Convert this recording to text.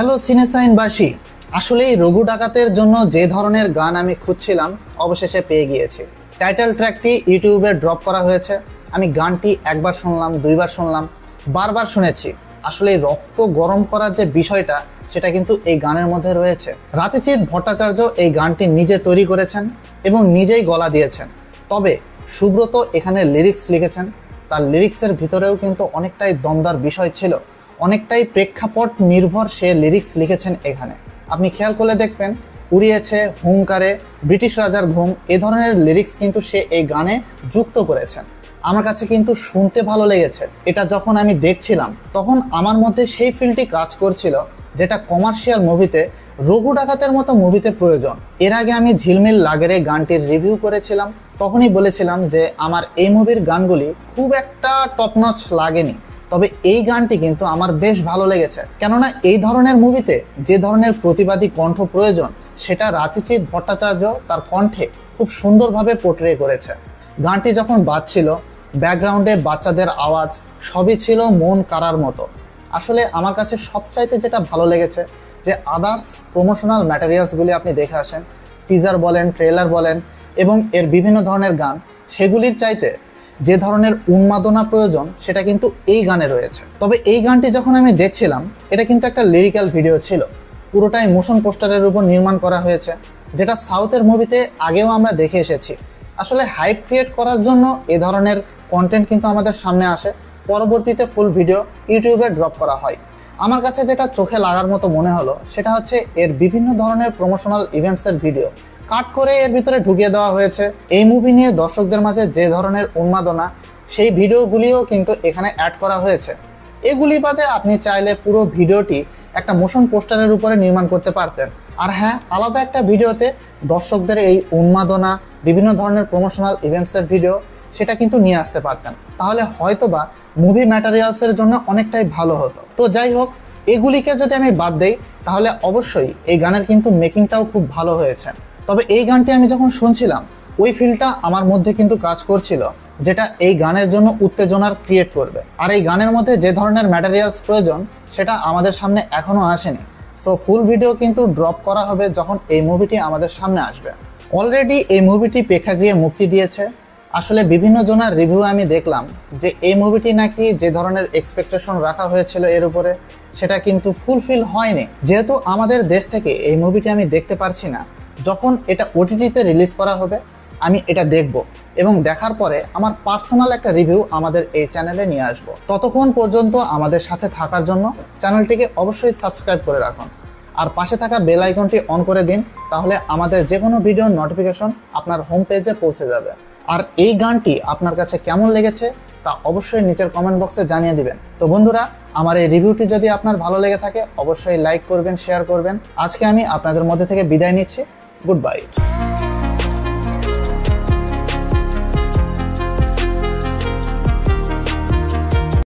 Hello সিনেসাইনবাসী, আসলেই রঘু ডাকাতের জন্য যে ধরনের গান আমি খুঁজছিলাম অবশেষে পেয়ে গিয়েছি। টাইটেল ট্র্যাকটি ইউটিউবে ড্রপ করা হয়েছে। আমি গানটি একবার শুনলাম, দুইবার শুনলাম, বারবার শুনেছি। আসলে রক্ত গরম করার যে বিষয়টা সেটা কিন্তু এই গানের মধ্যে রয়েছে। রাতিচিৎ ভট্টাচার্য এই গানটি নিজে তৈরি করেছেন এবং নিজেই গলা দিয়েছেন। তবে সুব্রত এখানে লিরিক্স লিখেছেন। তার লিরিক্সের ভিতরেও কিন্তু অনেকটাই দমদার বিষয় ছিল, অনেকটাই প্রেক্ষাপট নির্ভর সে লিরিক্স লিখেছেন। এখানে আপনি খেয়াল করলে দেখবেন উড়িয়েছে, হুঙ্কারে, ব্রিটিশ রাজার ঘুম, এ ধরনের লিরিক্স কিন্তু সে এই গানে যুক্ত করেছেন। আমার কাছে কিন্তু শুনতে ভালো লেগেছে। এটা যখন আমি দেখছিলাম তখন আমার মধ্যে সেই ফিলটি কাজ করছিল যেটা কমার্শিয়াল মুভিতে, রঘু ডাকাতের মতো মুভিতে প্রয়োজন। এর আগে আমি ঝিলমিল লাগেরে গানটির রিভিউ করেছিলাম, তখনই বলেছিলাম যে আমার এই মুভির গানগুলি খুব একটা টপনচ লাগেনি, তবে এই গানটি কিন্তু আমার বেশ ভালো লেগেছে। কেননা এই ধরনের মুভিতে যে ধরনের প্রতিবাদী কণ্ঠ প্রয়োজন সেটা রাতিচিৎ ভট্টাচার্য তার কণ্ঠে খুব সুন্দরভাবে পোর্ট্রে করেছে। গানটি যখন বাজছিল, ব্যাকগ্রাউন্ডে বাচ্চাদের আওয়াজ, সবই ছিল মন কাড়ার মতো। আসলে আমার কাছে সবচাইতে যেটা ভালো লেগেছে যে আদার্স প্রমোশনাল ম্যাটেরিয়ালসগুলি আপনি দেখে আসেন, টিজার বলেন, ট্রেলার বলেন এবং এর বিভিন্ন ধরনের গান, সেগুলির চাইতে যে ধরনের উন্মাদনা প্রয়োজন সেটা কিন্তু এই গানে রয়েছে। তবে এই গানটি যখন আমি দেখছিলাম, এটা কিন্তু একটা লিরিক্যাল ভিডিও ছিল, পুরোটাই মোশন পোস্টারের উপর নির্মাণ করা হয়েছে, যেটা সাউথের মুভিতে আগেও আমরা দেখে এসেছি। আসলে হাইপ ক্রিয়েট করার জন্য এ ধরনের কন্টেন্ট কিন্তু আমাদের সামনে আসে, পরবর্তীতে ফুল ভিডিও ইউটিউবে ড্রপ করা হয়। আমার কাছে যেটা চোখে লাগার মতো মনে হলো সেটা হচ্ছে এর বিভিন্ন ধরনের প্রমোশনাল ইভেন্টসের ভিডিও কাট করে এর ভিতরে ঢুকিয়ে দেওয়া হয়েছে। এই মুভি নিয়ে দর্শকদের মাঝে যে ধরনের উন্মাদনা, সেই ভিডিওগুলিও কিন্তু এখানে অ্যাড করা হয়েছে। এগুলি বাদে আপনি চাইলে পুরো ভিডিওটি একটা মোশন পোস্টারের উপরে নির্মাণ করতে পারতেন। আর হ্যাঁ, আলাদা একটা ভিডিওতে দর্শকদের এই উন্মাদনা, বিভিন্ন ধরনের প্রমোশনাল ইভেন্টসের ভিডিও, সেটা কিন্তু নিয়ে আসতে পারতেন। তাহলে হয়তোবা মুভি ম্যাটেরিয়ালসের জন্য অনেকটাই ভালো হতো। তো যাই হোক, এগুলিকে যদি আমি বাদ দেই তাহলে অবশ্যই এই গানের কিন্তু মেকিংটাও খুব ভালো হয়েছে। তবে এই গানটি আমি যখন শুনছিলাম, ওই ফিলটা আমার মধ্যে কিন্তু কাজ করছিল যেটা এই গানের জন্য উত্তেজনার ক্রিয়েট করবে। আর এই গানের মধ্যে যে ধরনের ম্যাটেরিয়ালস প্রয়োজন সেটা আমাদের সামনে এখনও আসেনি। সো ফুল ভিডিও কিন্তু ড্রপ করা হবে যখন এই মুভিটি আমাদের সামনে আসবে। অলরেডি এই মুভিটি প্রেক্ষাগৃহে মুক্তি দিয়েছে। আসলে বিভিন্ন জনের রিভিউ আমি দেখলাম যে এই মুভিটি নাকি যে ধরনের এক্সপেকটেশন রাখা হয়েছিল এর উপরে, সেটা কিন্তু ফুলফিল হয়নি। যেহেতু আমাদের দেশ থেকে এই মুভিটি আমি দেখতে পারছি না, যখন এটা ওটিটিতে রিলিজ করা হবে আমি এটা দেখব এবং দেখার পরে আমার পার্সোনাল একটা রিভিউ আমাদের এই চ্যানেলে নিয়ে আসব। ততক্ষণ পর্যন্ত আমাদের সাথে থাকার জন্য চ্যানেলটিকে অবশ্যই সাবস্ক্রাইব করে রাখুন আর পাশে থাকা বেল আইকনটি অন করে দিন, তাহলে আমাদের যে কোনো ভিডিওর নোটিফিকেশন আপনার হোম পেজে পৌঁছে যাবে। আর এই গানটি আপনার কাছে কেমন লেগেছে তা অবশ্যই নিচের কমেন্ট বক্সে জানিয়ে দিবেন। তো বন্ধুরা, আমার এই রিভিউটি যদি আপনার ভালো লেগে থাকে অবশ্যই লাইক করবেন, শেয়ার করবেন। আজকে আমি আপনাদের মধ্যে থেকে বিদায় নিচ্ছি। Goodbye.